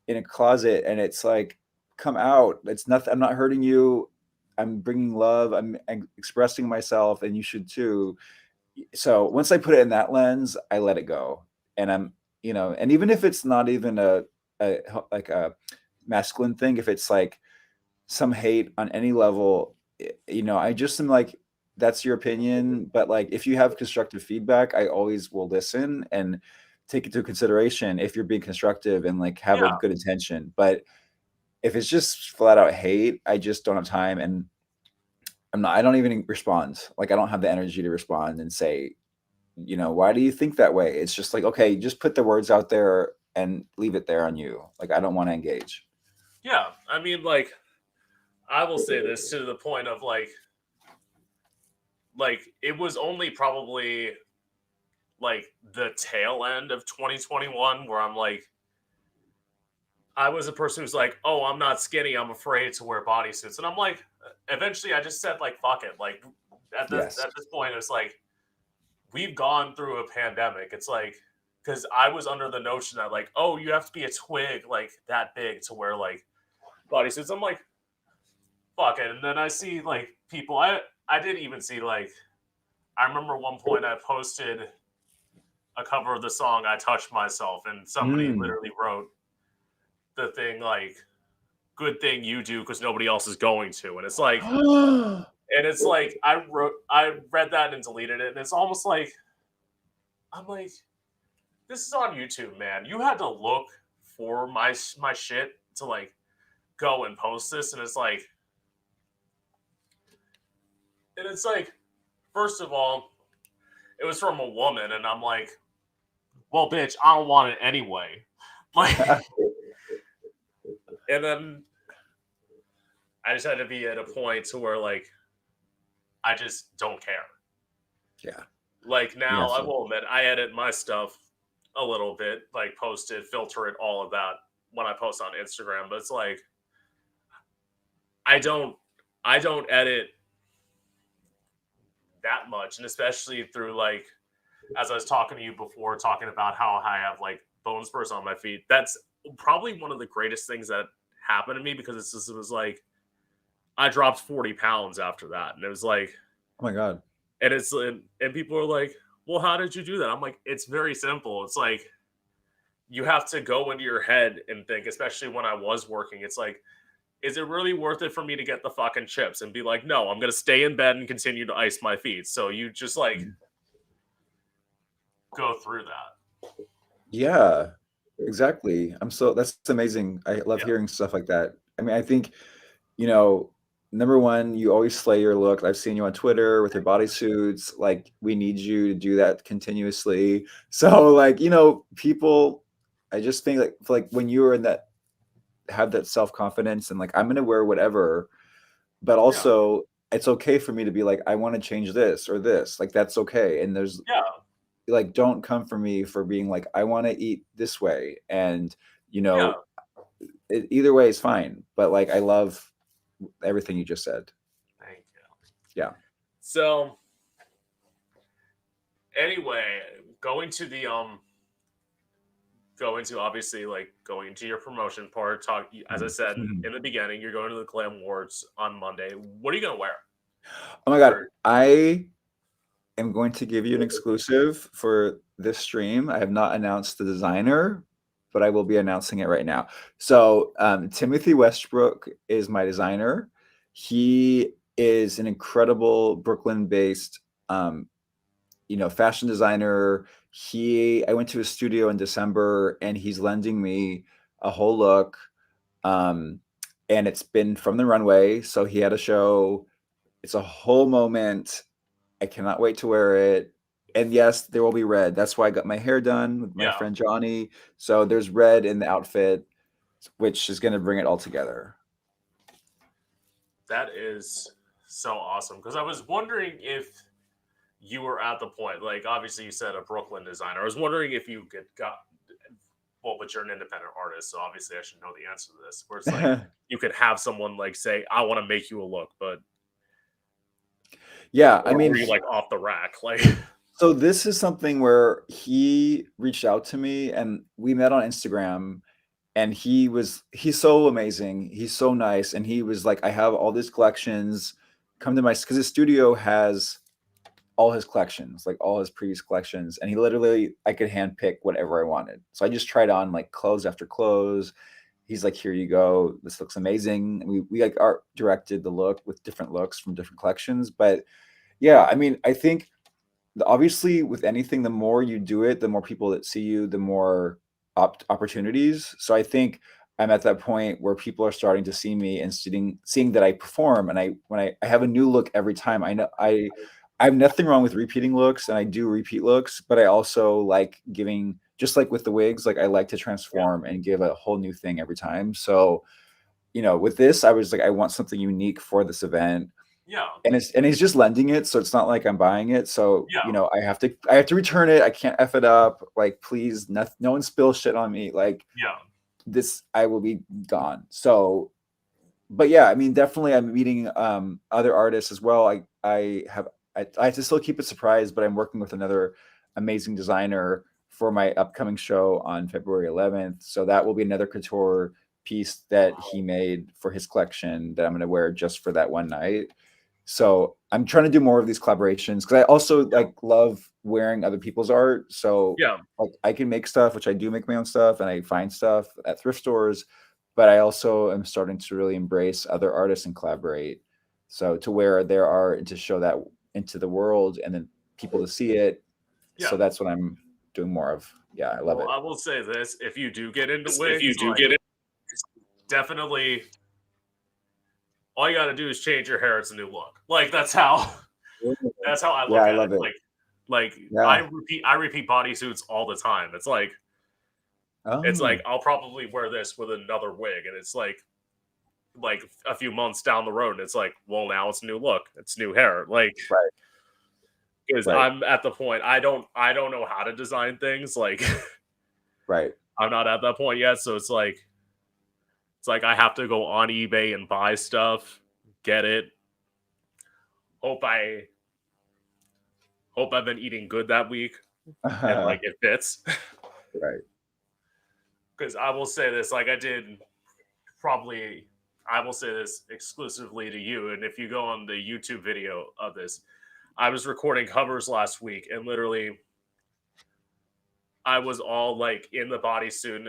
in a closet, and it's like, come out. It's nothing. I'm not hurting you. I'm bringing love. I'm expressing myself, and you should too. So once I put it in that lens, I let it go. And and even if it's not even a like a masculine thing, if it's like some hate on any level, I just am like, that's your opinion. But like, if you have constructive feedback, I always will listen and take it into consideration if you're being constructive and like have a Yeah. good intention. But if it's just flat out hate, I just don't have time. And I don't even respond. Like, I don't have the energy to respond and say, why do you think that way? It's just like, okay, just put the words out there and leave it there on you. Like, I don't want to engage. Yeah. I mean, like, I will say this to the point of like it was only probably like the tail end of 2021 where I'm like, I was a person who's like, oh, I'm not skinny. I'm afraid to wear bodysuits. And I'm like, eventually I just said, like, fuck it. Like, Yes. at this point, it's like, we've gone through a pandemic. It's like, because I was under the notion that, like, oh, you have to be a twig, like, that big to wear, like, bodysuits. I'm like, fuck it. And then I see, like, people, I did even see, like, I remember one point I posted a cover of the song I Touched Myself, and somebody literally wrote the thing, like, good thing you do because nobody else is going to. And it's like, I read that and deleted it, and it's almost like, I'm like, this is on YouTube, man. You had to look for my shit to like go and post this, and it's like, first of all, it was from a woman, and I'm like, well, bitch, I don't want it anyway. Like, and then I just had to be at a point to where like I just don't care. Yeah. Like now, I Yes. will admit, I edit my stuff a little bit, like post it, filter it, all of that when I post on Instagram. But it's like I don't edit that much, and especially through like as I was talking to you before, talking about how I have like bone spurs on my feet. That's probably one of the greatest things that happened to me because it was like I dropped 40 pounds after that, and it was like, Oh my God. and and people are like, well, how did you do that? I'm like, it's very simple. It's like you have to go into your head and think, especially when I was working. It's like, is it really worth it for me to get the fucking chips and be like, no, I'm gonna stay in bed and continue to ice my feet. So you just like go through that. Yeah, exactly. That's amazing. I love Yeah. hearing stuff like that. I mean, I think, you know, number one, you always slay your look. I've seen you on Twitter with your bodysuits. Like, we need you to do that continuously. So, like, people, I just think like when you were in that, have that self-confidence and like, I'm gonna wear whatever, but Yeah. also it's okay for me to be like, I want to change this or this. Like, that's okay. And there's Yeah. like, don't come for me for being like, I want to eat this way. And, you Yeah. know, either way is fine. But like, I love everything you just said. Thank you. Yeah. So anyway, going to the going to obviously like going to your promotion part, talk as I said in the beginning, you're going to the Glam Awards on Monday. What are you gonna wear? Oh my God. I am going to give you an exclusive for this stream. I have not announced the designer, but I will be announcing it right now. So Timothy Westbrook is my designer. He is an incredible Brooklyn-based, fashion designer. I went to his studio in December, and he's lending me a whole look. And it's been from the runway. So he had a show. It's a whole moment. I cannot wait to wear it. And yes, there will be red. That's why I got my hair done with my friend Johnny. So there's red in the outfit. which is going to bring it all together. That is so awesome, because I was wondering if you were at the point, like obviously you said a Brooklyn designer. I was wondering if you got well, but you're an independent artist, so obviously I should know the answer to this. Where it's like you could have someone like say, "I want to make you a look," but Yeah, I or mean, were you like off the rack? Like, so this is something where he reached out to me and we met on Instagram, and he's so amazing. He's so nice. And he was like, I have all these collections. Come to my, because his studio has all his collections, like all his previous collections. And he literally, I could handpick whatever I wanted. So I just tried on like clothes after clothes. He's like, here you go. This looks amazing. And we like art directed the look with different looks from different collections. But yeah, I mean, I think obviously with anything, the more you do it, the more people that see you, the more opportunities. So I think I'm at that point where people are starting to see me and seeing that I perform, and I have a new look every time. I know I have nothing wrong with repeating looks, and I do repeat looks, but I also like giving, just like with the wigs, like I like to transform and give a whole new thing every time. So, with this, I was like, I want something unique for this event. yeah, And he's just lending it, so it's not like I'm buying it. So, yeah, I have to return it. I can't F it up. Like, please, no one spill shit on me. Like, yeah, this, I will be gone. So, but yeah, I mean, definitely I'm meeting other artists as well. I have to still keep it surprised, but I'm working with another amazing designer for my upcoming show on February 11th. So that will be another couture piece that he made for his collection that I'm going to wear just for that one night. So I'm trying to do more of these collaborations, because I also like love wearing other people's art. So yeah, like I can make stuff, which I do make my own stuff, and I find stuff at thrift stores, but I also am starting to really embrace other artists and collaborate. So to wear their art and to show that into the world, and then people to see it. yeah. So that's what I'm doing more of. Yeah, I love Well, it. I will say this: if you do get into If you wigs, do like get it, definitely, all you got to do is change your hair. It's a new look. Like that's how I Yeah, look I at love it. it. Like Yeah. I repeat bodysuits all the time. It's like Oh, I'll probably wear this with another wig, and it's like a few months down the road, and it's like, well, now it's a new look, it's new hair. Like, right, because right, I'm at the point I don't know how to design things. Like, right. I'm not at that point yet, so it's like I have to go on eBay and buy stuff, get it. Hope I hope I've been eating good that week and like it fits. Right. Because I will say this, like I did probably I will say this exclusively to you. And if you go on the YouTube video of this, I was recording covers last week, and literally I was all like in the bodysuit, and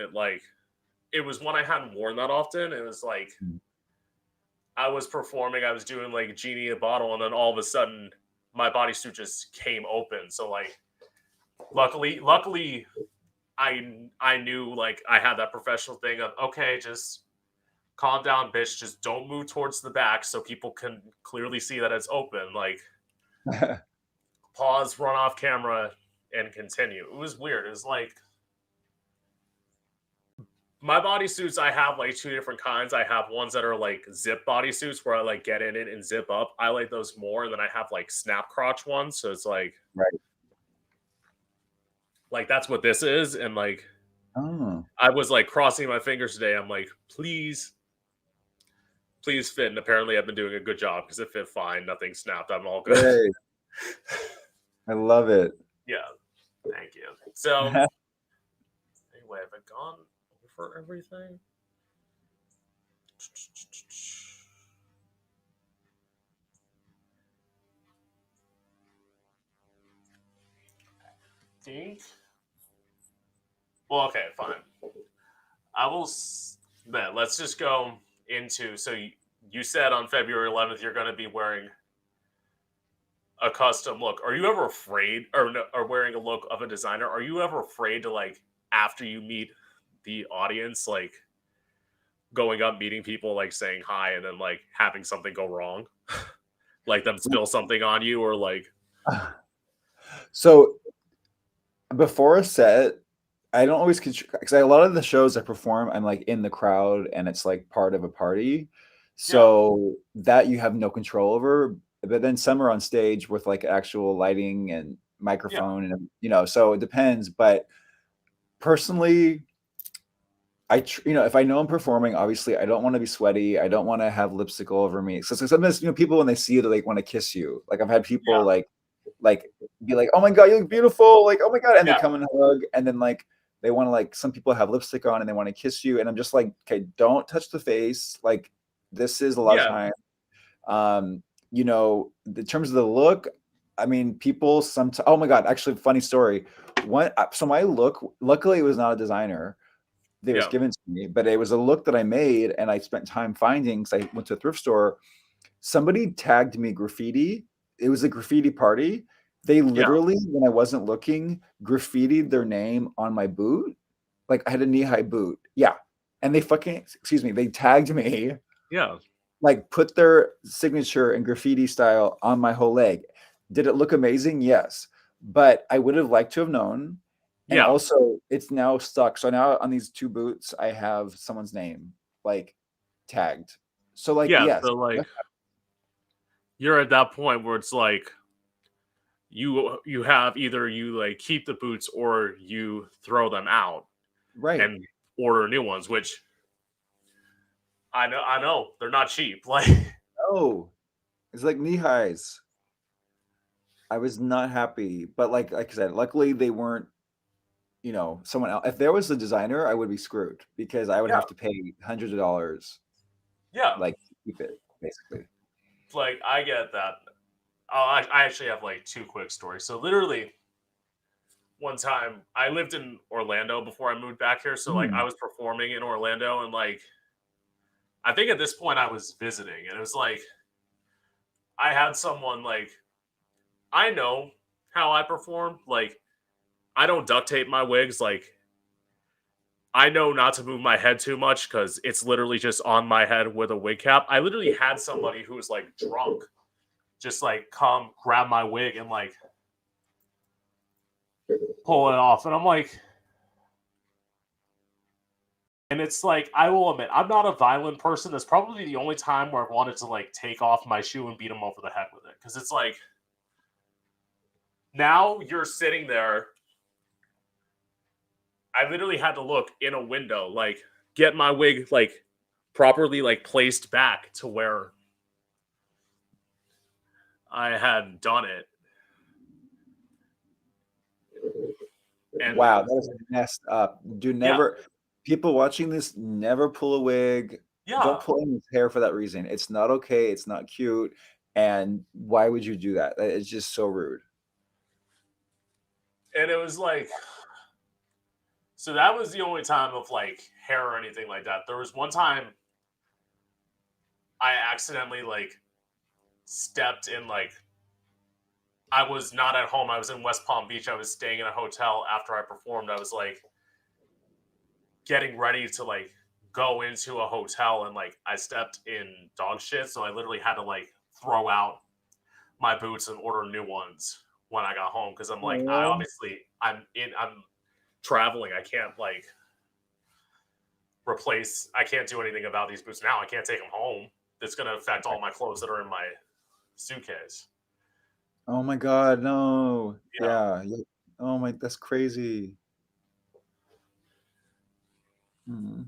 it was one I hadn't worn that often. It was like Mm. I was performing, I was doing like Genie in a Bottle, and then all of a sudden my bodysuit just came open. So like luckily I knew like I had that professional thing of, okay, just calm down, bitch. Just don't move towards the back so people can clearly see that it's open. Like pause, run off camera, and continue. It was weird. It was like my bodysuits, I have like two different kinds. I have ones that are like zip bodysuits where I like get in it and zip up. I like those more. And then I have like snap crotch ones. So it's Right. like that's what this is. And like Oh, I was like crossing my fingers today. I'm like, please fit. And apparently I've been doing a good job because it fit fine. Nothing snapped. I'm all good. yay. I love it. Yeah. Thank you. So anyway, have I gone over everything? Think. Well, okay, fine. I will. Then let's just go into. So you said on February 11th you're going to be wearing a custom look. Are you ever afraid, or wearing a look of a designer? Are you ever afraid to like after you meet the audience, like going up, meeting people, like saying hi, and then like having something go wrong, like them spill something on you, or like So before a set, I don't always because a lot of the shows I perform, I'm like in the crowd and it's like part of a party. Yeah, So that you have no control over. But then some are on stage with like actual lighting and yeah, microphone and so it depends. But personally, if I know I'm performing, obviously I don't want to be sweaty. I don't want to have lipstick all over me. So sometimes, people when they see you, they like want to kiss you. Like I've had people yeah, like be like, "Oh my god, you look beautiful!" Like, "Oh my god," and they yeah, come and hug, and then like they want to like some people have lipstick on and they want to kiss you, and I'm just like, okay, don't touch the face. Like this is a lot of yeah, time. Um, in terms of the look, I mean, people sometimes. Oh my god, actually, funny story. So my look, luckily, it was not a designer that was yeah, given to me, but it was a look that I made and I spent time finding because I went to a thrift store. Somebody tagged me graffiti. It was a graffiti party. They yeah, literally, when I wasn't looking, graffitied their name on my boot. Like I had a knee-high boot. Yeah. And they excuse me, they tagged me, yeah, like put their signature in graffiti style on my whole leg. Did it look amazing? Yes. But I would have liked to have known. And yeah, also, it's now stuck. So now on these two boots, I have someone's name like tagged. So, like, yeah. yes, So like you're at that point where it's like you have either you like keep the boots or you throw them out right. and order new ones, which I know they're not cheap. Like Oh, it's like knee highs. I was not happy, but like I said, luckily they weren't, someone else. If there was a designer, I would be screwed because I would yeah, have to pay hundreds of dollars, yeah. like to keep it, basically. Like I get that. I actually have like two quick stories. So literally one time I lived in Orlando before I moved back here. So like I Mm. was performing in Orlando and like I think at this point I was visiting and it was like I had someone like I know how I perform. Like I don't duct tape my wigs. Like I know not to move my head too much because it's literally just on my head with a wig cap. I literally had somebody who was like drunk just like come grab my wig and like pull it off. And I'm like, and it's like, I will admit, I'm not a violent person. That's probably the only time where I've wanted to like take off my shoe and beat him over the head with it. Cause it's like, now you're sitting there. I literally had to look in a window, like get my wig like properly like placed back to where I had done it. And Wow, that is messed up. yeah, People watching this, never pull a wig. yeah. Don't pull anyone's hair for that reason. It's not okay. It's not cute. And why would you do that? It's just so rude. And it was like, so that was the only time of like hair or anything like that. There was one time I accidentally like stepped in like I was not at home. I was in West Palm Beach. I was staying in a hotel after I performed. I was like getting ready to like go into a hotel and like I stepped in dog shit. So I literally had to like throw out my boots and order new ones when I got home because I'm like I Oh, obviously I'm traveling. I can't like replace. I can't do anything about these boots now. I can't take them home. It's going to affect all my clothes that are in my suitcase. oh my God, no. Yeah, Yeah. Oh my, that's crazy. Hmm.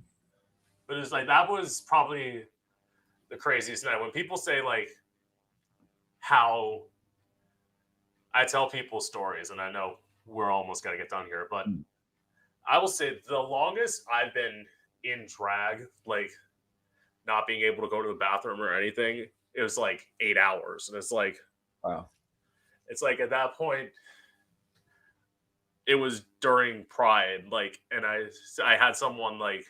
but it's like that was probably the craziest night when people say like how I tell people stories, and I know we're almost got to get done here, but I will say the longest I've been in drag, like not being able to go to the bathroom or anything, it was like 8 hours, and Wow. it's like at that point it was during Pride, like, and I had someone like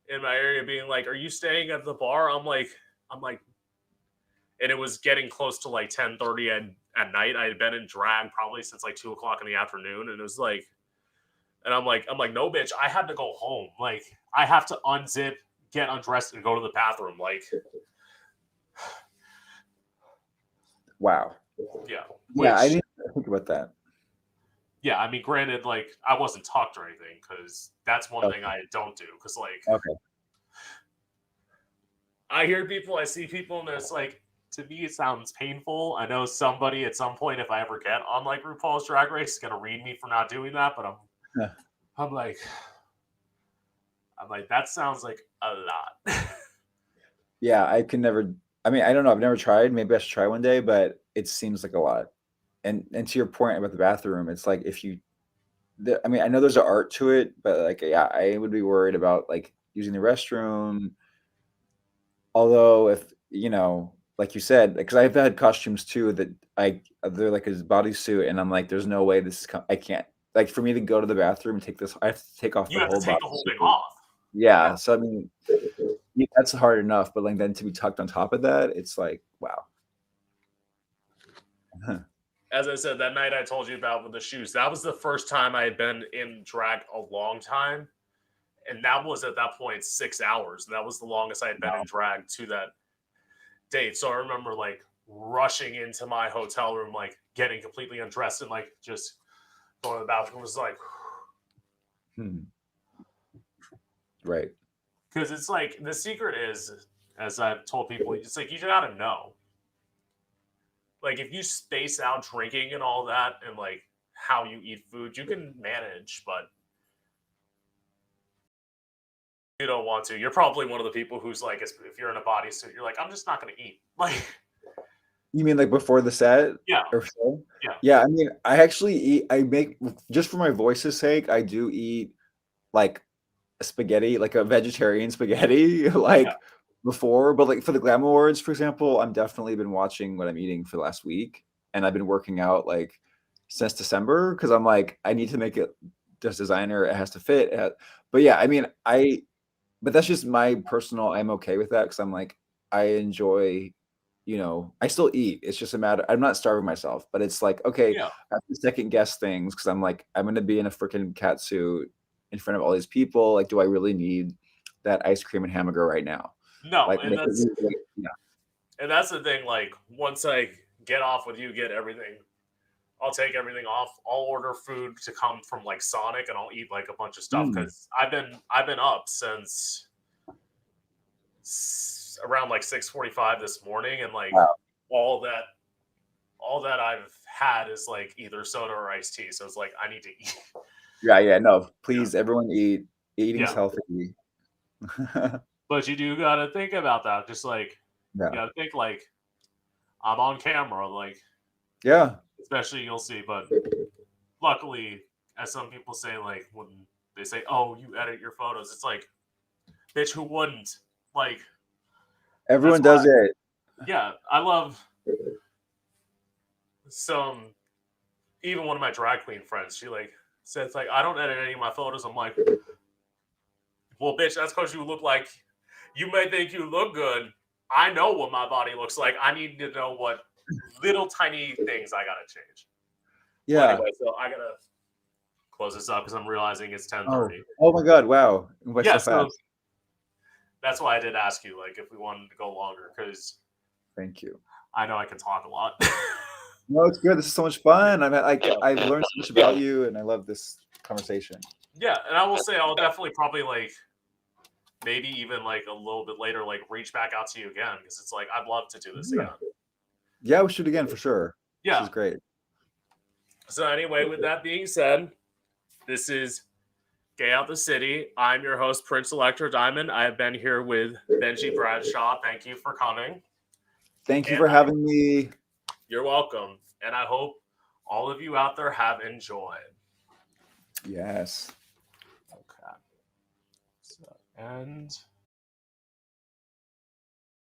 in my area being like, "Are you staying at the bar?" I'm like, and it was getting close to like 10:30 at night. I had been in drag probably since like 2 o'clock in the afternoon, and it was like, and I'm like, no, bitch, I had to go home. Like, I have to unzip, get undressed, and go to the bathroom. Like, Wow. yeah, Yeah, I which didn't think about that. Yeah, I mean, granted, like I wasn't tucked or anything because that's one thing Okay. I don't do. Because like Okay. I hear people, I see people, and it's like to me it sounds painful. I know somebody at some point, if I ever get on like RuPaul's Drag Race, is gonna read me for not doing that. But I'm like, that sounds like a lot. Yeah, I can never. I mean, I don't know. I've never tried. Maybe I should try one day, but it seems like a lot. And to your point about the bathroom, it's like if you, I mean, I know there's an art to it, but like, yeah, I would be worried about like using the restroom. Although, if you know, like you said, because I've had costumes too that they're like his bodysuit, and I'm like, there's no way this is. I can't like for me to go to the bathroom and take this. I have to take off You the have to whole take the whole thing bodysuit. off. Yeah, so I mean, yeah, that's hard enough, but like then to be tucked on top of that, it's like wow. As I said, that night I told you about with the shoes, that was the first time I had been in drag a long time. And that was at that point 6 hours. And that was the longest I had been in drag to that date. So I remember like rushing into my hotel room, like getting completely undressed and like just going to the bathroom. It was like, Right. because it's like the secret is, as I've told people, it's like you gotta know. Like if you space out drinking and all that and like how you eat food, you can manage, but you don't want to. You're probably one of the people who's like, if you're in a bodysuit, you're like, I'm just not going to eat. Like, You mean like before the set yeah, or so? yeah, Yeah, I mean, I actually eat. I make just for my voice's sake. I do eat like spaghetti, like a vegetarian spaghetti, yeah. like before. But like for the Glam Awards, for example, I'm definitely been watching what I'm eating for the last week, and I've been working out like since December because I'm like I need to make it just designer. It has to fit. But yeah, I mean, but that's just my personal. I'm okay with that because I'm like I enjoy. I still eat. It's just a matter. I'm not starving myself, but it's like okay, Yeah. I have to second guess things because I'm like I'm gonna be in a freaking cat suit in front of all these people. Like, do I really need that ice cream and hamburger right now? No, Like, and yeah, that's the thing. Like, once I get off with you, get everything, I'll take everything off. I'll order food to come from like Sonic, and I'll eat like a bunch of stuff because I've been up since around like 6:45 this morning, and like wow. all that I've had is like either soda or iced tea. So it's like I need to eat. Yeah. No, Yeah. please, everyone eat. Eating's Yeah. healthy. But you do gotta think about that. Just like you Yeah. gotta think like I'm on camera, like Yeah. especially you'll see. But luckily, as some people say, like when they say, "Oh, you edit your photos," it's like, bitch, who wouldn't? Like that's Everyone why. does it. Yeah, I love some. Even one of my drag queen friends, she like says like, "I don't edit any of my photos." I'm like, well, bitch, that's because you look like you may think you look good. I know what my body looks like. I need to know what little tiny things I gotta change. Well, Yeah. anyway, so I gotta close this up because I'm realizing it's 10:30. Oh my God. Wow. It went Yeah, so so fast. that's why I did ask you, like, if we wanted to go longer, because Thank you. I know I can talk a lot. No, it's good. This is so much fun. Yeah. I've learned so much about you, and I love this conversation. Yeah, and I will say I'll definitely probably like maybe even like a little bit later, like reach back out to you again because it's like I'd love to do this Yeah. again. Yeah, we should again for sure. This Yeah. is great. So anyway, with that being said, this is Gay Out the City. I'm your host, Prince Electro Diamond. I have been here with Benjy Bradshaw. Thank you for coming. Thank you And for having me. you're welcome. And I hope all of you out there have enjoyed. Yes. Okay. So, and